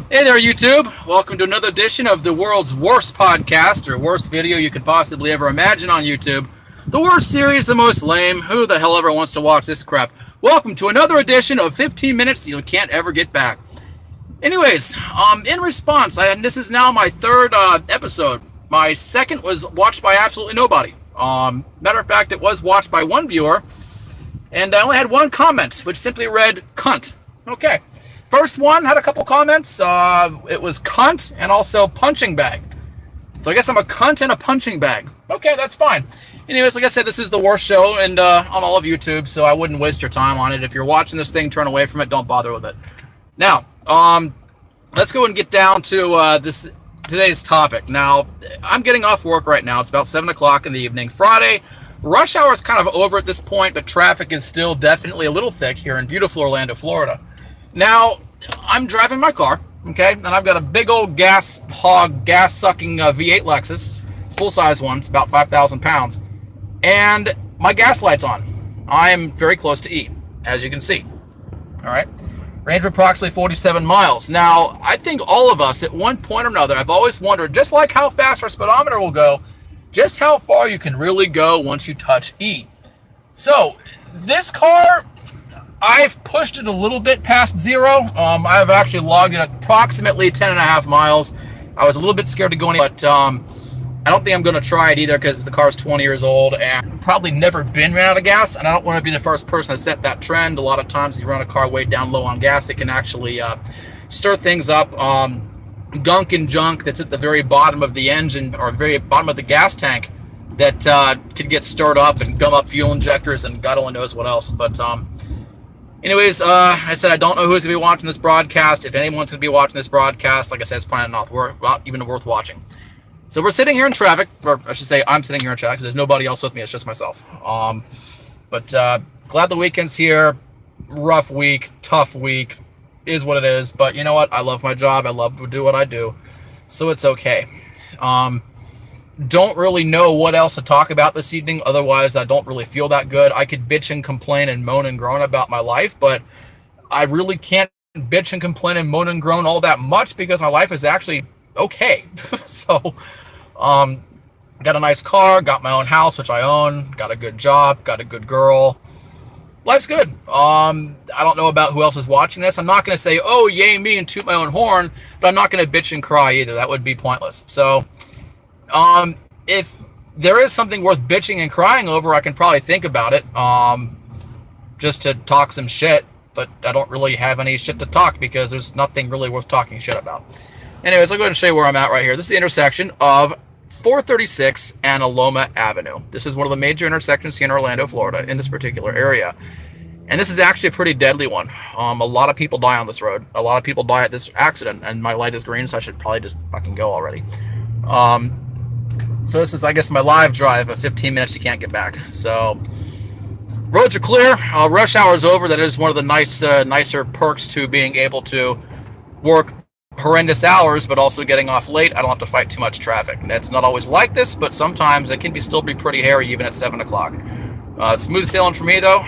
Hey there, YouTube. Welcome to another edition of the world's worst podcast, or worst video you could possibly ever imagine on YouTube. The worst series, the most lame. Who the hell ever wants to watch this crap? Welcome to another edition of 15 minutes you can't ever get back. Anyways, in response, this is now my third episode. My second was watched by absolutely nobody. Matter of fact, it was watched by one viewer, and I only had one comment, which simply read, cunt. Okay. First one had a couple comments. It was cunt and also punching bag. So I guess I'm a cunt and a punching bag. Okay, that's fine. Anyways, like I said, this is the worst show and on all of YouTube, so I wouldn't waste your time on it. If you're watching this thing, turn away from it. Don't bother with it. Now, let's go and get down to today's topic. Now, I'm getting off work right now. It's about 7 o'clock in the evening. Friday. Rush hour is kind of over at this point, but traffic is still definitely a little thick here in beautiful Orlando, Florida. Now, I'm driving my car, okay, and I've got a big old gas-sucking V8 Lexus, full-size one. It's about 5,000 pounds, and my gas light's on. I'm very close to E, as you can see, all right? Range of approximately 47 miles. Now, I think all of us, at one point or another, I've always wondered, just like how fast our speedometer will go, just how far you can really go once you touch E. So, this car, I've pushed it a little bit past zero. I've actually logged it at approximately 10 and a half miles. I was a little bit scared to go any, but I don't think I'm going to try it either because the car's 20 years old and probably never been ran out of gas, and I don't want to be the first person to set that trend. A lot of times if you run a car way down low on gas, it can actually stir things up. Gunk and junk that's at the very bottom of the engine or very bottom of the gas tank that could get stirred up and gum up fuel injectors and God only knows what else. But anyways, I said I don't know who's going to be watching this broadcast. If anyone's going to be watching this broadcast, like I said, it's probably not even worth watching. So we're sitting here in traffic, or I should say I'm sitting here in traffic because there's nobody else with me. It's just myself. But glad the weekend's here. Rough week, tough week, is what it is. But you know what? I love my job. I love to do what I do. So it's okay. Don't really know what else to talk about this evening. Otherwise, I don't really feel that good. I could bitch and complain and moan and groan about my life, but I really can't bitch and complain and moan and groan all that much because my life is actually okay. So, got a nice car, got my own house, which I own, got a good job, got a good girl. Life's good. I don't know about who else is watching this. I'm not going to say, oh, yay me, and toot my own horn, but I'm not going to bitch and cry either. That would be pointless. So, if there is something worth bitching and crying over, I can probably think about it, just to talk some shit, but I don't really have any shit to talk because there's nothing really worth talking shit about. Anyways, I'll go ahead and show you where I'm at right here. This is the intersection of 436 and Aloma Avenue. This is one of the major intersections here in Orlando, Florida, in this particular area. And this is actually a pretty deadly one. A lot of people die on this road. A lot of people die at this accident, and my light is green, so I should probably just fucking go already. So this is, I guess, my live drive of 15 minutes you can't get back. So roads are clear. Rush hour is over. That is one of the nicer perks to being able to work horrendous hours, but also getting off late. I don't have to fight too much traffic. It's not always like this, but sometimes it can still be pretty hairy even at 7 o'clock. Smooth sailing for me, though.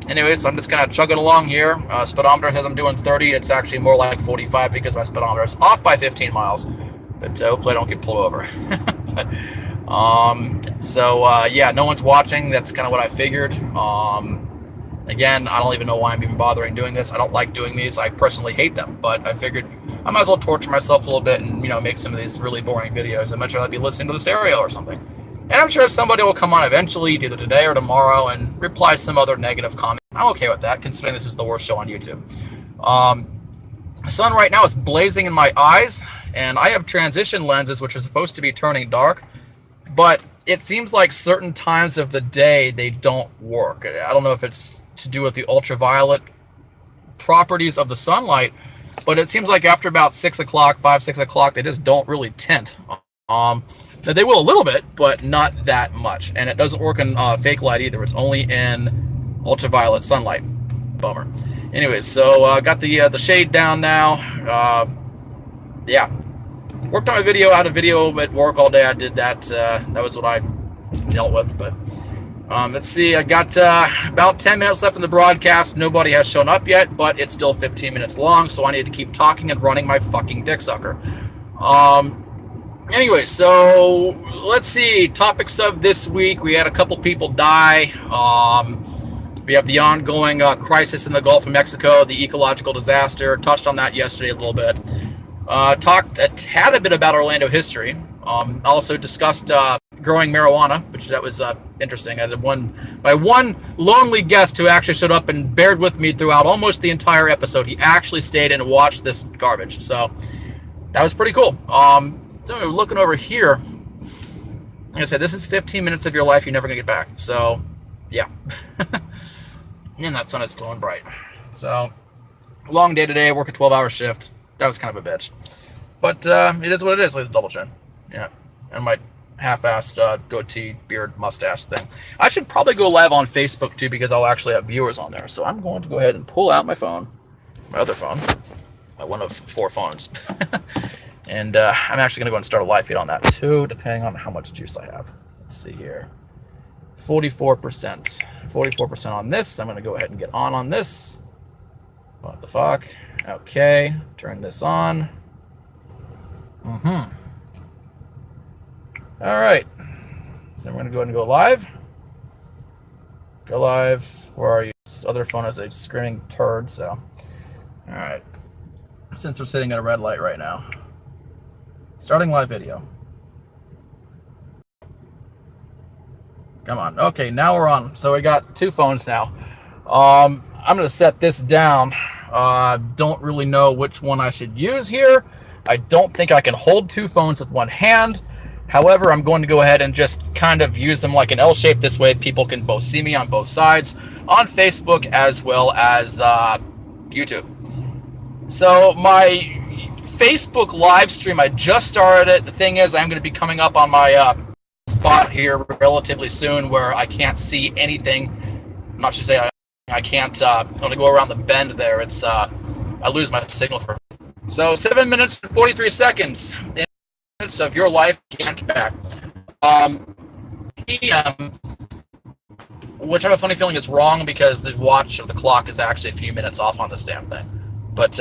Anyways, so I'm just kind of chugging along here. Speedometer says I'm doing 30. It's actually more like 45 because my speedometer is off by 15 miles. But hopefully I don't get pulled over. But, yeah, no one's watching. That's kind of what I figured. Again, I don't even know why I'm even bothering doing this. I don't like doing these. I personally hate them. But I figured I might as well torture myself a little bit and, make some of these really boring videos. I'd much rather be listening to the stereo or something. And I'm sure somebody will come on eventually, either today or tomorrow, and reply some other negative comment. I'm okay with that, considering this is the worst show on YouTube. The sun right now is blazing in my eyes, and I have transition lenses which are supposed to be turning dark, but it seems like certain times of the day they don't work. I don't know if it's to do with the ultraviolet properties of the sunlight, but it seems like after about 6 o'clock, 6 o'clock, they just don't really tint. They will a little bit, but not that much, and it doesn't work in fake light either. It's only in ultraviolet sunlight. Bummer. Anyways, so got the shade down now. Yeah, worked on my video. I had a video at work all day. I did that. That was what I dealt with. But Let's see, I got about 10 minutes left in the broadcast. Nobody has shown up yet, but it's still 15 minutes long, so I need to keep talking and running my fucking dick sucker. Anyway, so let's see, topics of this week. We had a couple people die. We have the ongoing crisis in the Gulf of Mexico, the ecological disaster. Touched on that yesterday a little bit. Talked a tad a bit about Orlando history. Also discussed growing marijuana, which that was interesting. I had my one lonely guest who actually showed up and bared with me throughout almost the entire episode. He actually stayed and watched this garbage, so that was pretty cool. So we're looking over here. Like I said, this is 15 minutes of your life you're never gonna get back. So yeah. And that sun is glowing bright. So long day today. Work a 12-hour shift. That was kind of a bitch, but it is what it is. Like double chin. Yeah, and my half-assed goatee, beard, mustache thing. I should probably go live on Facebook too, because I'll actually have viewers on there. So I'm going to go ahead and pull out my phone, my other phone, my one of 4 phones, and I'm actually going to go and start a live feed on that too, depending on how much juice I have. Let's see here, 44% on this. I'm going to go ahead and get on this. What the fuck? Okay, turn this on. All right, so I'm going to go ahead and go live. Go live. Where are you? This other phone is a screaming turd, so. All right, since we're sitting at a red light right now. Starting live video. Come on. Okay, now we're on. So we got 2 phones now. I'm going to set this down. Don't really know which one I should use here. I don't think I can hold 2 phones with one hand. However, I'm going to go ahead and just kind of use them like an L shape. This way people can both see me on both sides, on Facebook as well as YouTube. So my Facebook live stream, I just started it. The thing is, I'm going to be coming up on my spot here relatively soon where I can't see anything. I'm not sure to say I can't, when I go around the bend there, it's, I lose my signal for. So 7 minutes and 43 seconds of your life can't back. Which I have a funny feeling is wrong, because the watch of the clock is actually a few minutes off on this damn thing. But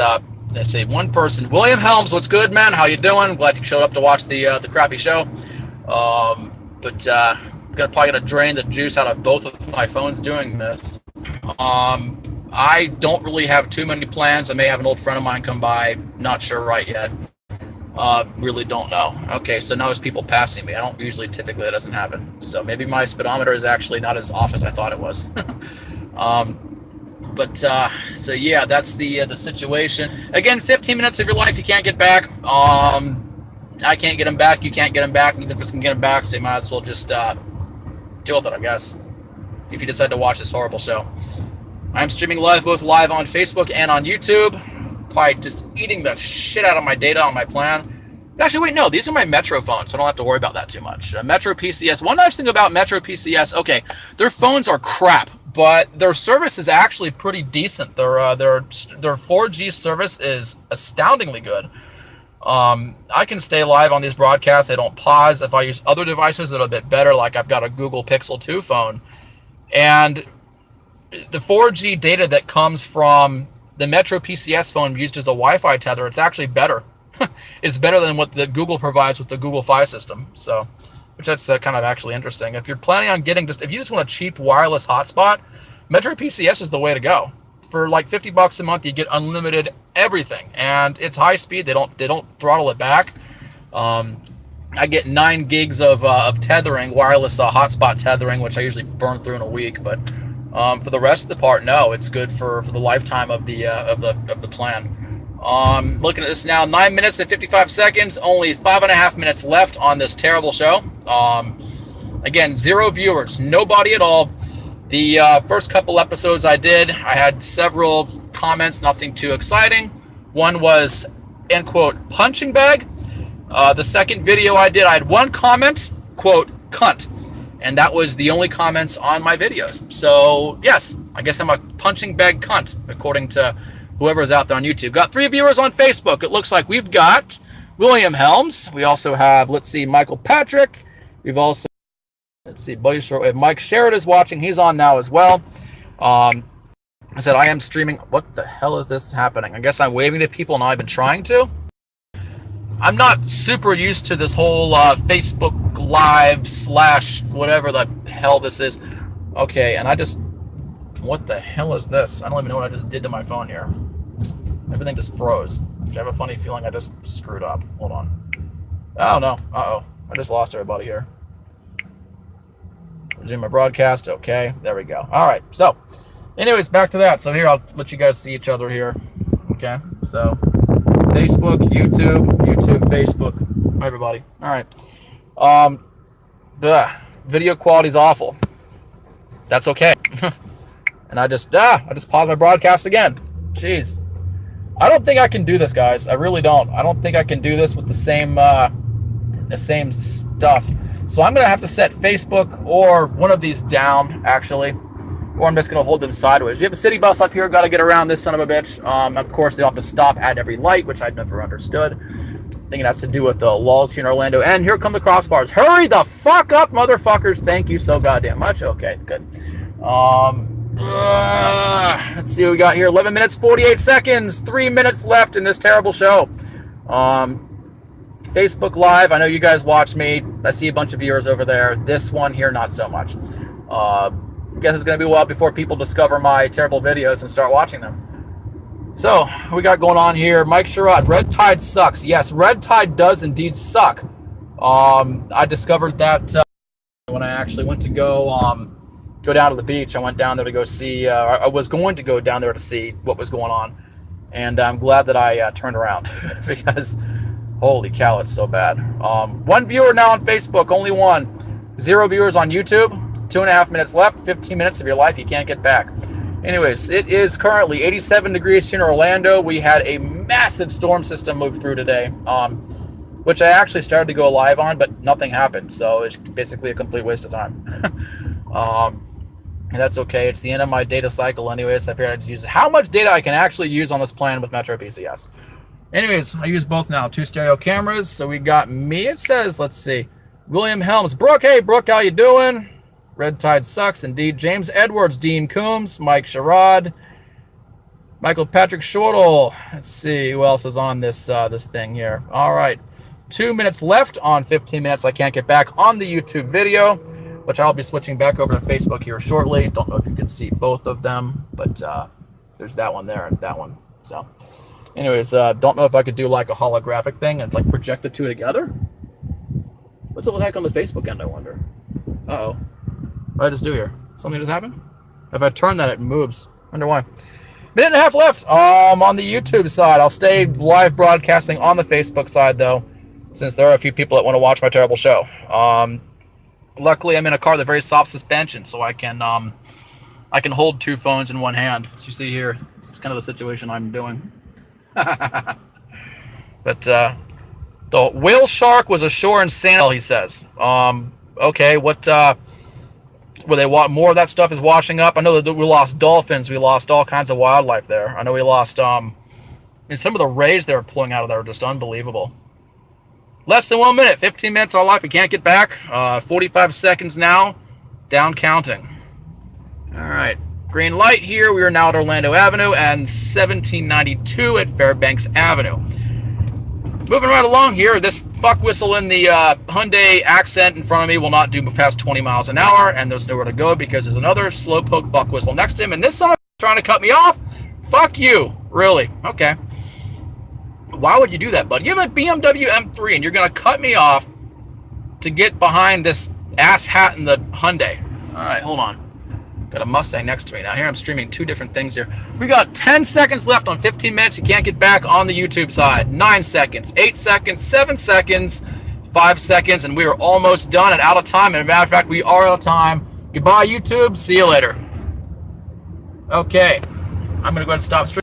let's see, one person, William Helms, what's good, man? How you doing? Glad you showed up to watch the crappy show. But probably gonna drain the juice out of both of my phones doing this. I don't really have too many plans. I may have an old friend of mine come by. Not sure right yet. Really don't know. Okay, so now there's people passing me. I don't usually, typically that doesn't happen. So maybe my speedometer is actually not as off as I thought it was. So yeah, that's the situation. Again, 15 minutes of your life you can't get back. I can't get them back. You can't get them back. Neither of us can get them back. So you might as well just deal with it, I guess, if you decide to watch this horrible show. I'm streaming both live on Facebook and on YouTube. Probably just eating the shit out of my data on my plan. Actually, wait, no, these are my Metro phones, so I don't have to worry about that too much. Metro PCS. One nice thing about Metro PCS, okay, their phones are crap, but their service is actually pretty decent. Their 4G service is astoundingly good. I can stay live on these broadcasts. I don't pause. If I use other devices that are a bit better, like I've got a Google Pixel 2 phone, and the 4G data that comes from the Metro PCS phone used as a Wi-Fi tether, it's actually better. It's better than what the Google provides with the Google Fi system. So, which that's kind of actually interesting. If you're planning on getting if you just want a cheap wireless hotspot, Metro PCS is the way to go. For like $50 a month, you get unlimited everything, and it's high speed. They don't throttle it back. I get 9 gigs of tethering, wireless hotspot tethering, which I usually burn through in a week. But for the rest of the part, no, it's good for the lifetime of the plan. Looking at this now, 9 minutes and 55 seconds, only 5.5 minutes left on this terrible show. Again, 0 viewers, nobody at all. The first couple episodes I did, I had several comments, nothing too exciting. One was, end quote, punching bag. The second video I did, I had 1 comment, quote, cunt. And that was the only comments on my videos. So, yes, I guess I'm a punching bag cunt, according to whoever's out there on YouTube. Got 3 viewers on Facebook. It looks like we've got William Helms. We also have, let's see, Michael Patrick. We've also Let's see, buddy. Mike Sherrod is watching. He's on now as well. I said I am streaming. What the hell is this happening? I guess I'm waving to people and I've been trying to. I'm not super used to this whole Facebook Live / whatever the hell this is. Okay, and what the hell is this? I don't even know what I just did to my phone here. Everything just froze. I have a funny feeling I just screwed up. Hold on. Oh no. Uh-oh. I just lost everybody here. Resume my broadcast. Okay, there we go. All right, so anyways, back to that. So here, I'll let you guys see each other here. Okay, so Facebook, YouTube, Facebook. Hi, everybody. All right. The video quality is awful. That's okay. And I just paused my broadcast again. Jeez. I don't think I can do this, guys. I really don't. I don't think I can do this with the same stuff. So I'm going to have to set Facebook or one of these down, actually. Or I'm just going to hold them sideways. You have a city bus up here, got to get around this son of a bitch. Of course, they have to stop at every light, which I've never understood. I think it has to do with the laws here in Orlando. And here come the crossbars. Hurry the fuck up, motherfuckers. Thank you so goddamn much. Okay, good. Let's see what we got here. 11 minutes, 48 seconds. 3 minutes left in this terrible show. Facebook Live, I know you guys watch me. I see a bunch of viewers over there. This one here, not so much. I guess it's going to be a while before people discover my terrible videos and start watching them. So, what we got going on here? Mike Sherrod, Red Tide sucks. Yes, Red Tide does indeed suck. I discovered that when I actually went to go down to the beach. I went down there to go see, I was going to go down there to see what was going on. And I'm glad that I turned around because holy cow, it's so bad. One viewer now on Facebook, only one. 0 viewers on YouTube. 2.5 minutes left. 15 minutes of your life you can't get back. Anyways, it is currently 87 degrees here in Orlando. We had a massive storm system move through today, which I actually started to go live on, but nothing happened. So it's basically a complete waste of time. And that's okay. It's the end of my data cycle anyways. I figured I'd use how much data I can actually use on this plan with Metro PCS. Anyways, I use both now. 2 stereo cameras. So we got me. It says, let's see, William Helms. Brooke, hey, Brooke, how you doing? Red Tide sucks, indeed. James Edwards, Dean Coombs, Mike Sherrod, Michael Patrick Shortle. Let's see, who else is on this thing here. All right, 2 minutes left on 15 minutes. I can't get back on the YouTube video, which I'll be switching back over to Facebook here shortly. Don't know if you can see both of them, but there's that one there and that one. So anyways, don't know if I could do like a holographic thing and like project the two together. What's it look like on the Facebook end, I wonder? Uh-oh. What did I just do here? Something just happened? If I turn that, it moves. Wonder why. Minute and a half left on the YouTube side. I'll stay live broadcasting on the Facebook side, though, since there are a few people that want to watch my terrible show. Luckily, I'm in a car with a very soft suspension, so I can hold 2 phones in one hand. As you see here, it's kind of the situation I'm doing. But the whale shark was ashore in Sandal, he says. Okay, what where they want more of that stuff is washing up. I know that we lost dolphins, we lost all kinds of wildlife there. I know we lost some of the rays they were pulling out of there are just unbelievable. Less than 1 minute, 15 minutes of life we can't get back. 45 seconds now, down counting. All right, green light here. We are now at Orlando Avenue and 1792 at Fairbanks Avenue. Moving right along here, this fuck whistle in the Hyundai Accent in front of me will not do past 20 miles an hour, and there's nowhere to go because there's another slowpoke fuck whistle next to him, and this son of a trying to cut me off? Fuck you. Really? Okay. Why would you do that, bud? You have a BMW M3, and you're going to cut me off to get behind this ass hat in the Hyundai. All right, hold on. Got a Mustang next to me. Now here I'm streaming 2 different things here. We got 10 seconds left on 15 minutes. You can't get back on the YouTube side. 9 seconds, 8 seconds, 7 seconds, 5 seconds, and we are almost done and out of time. And as a matter of fact, we are out of time. Goodbye, YouTube. See you later. Okay. I'm going to go ahead and stop streaming.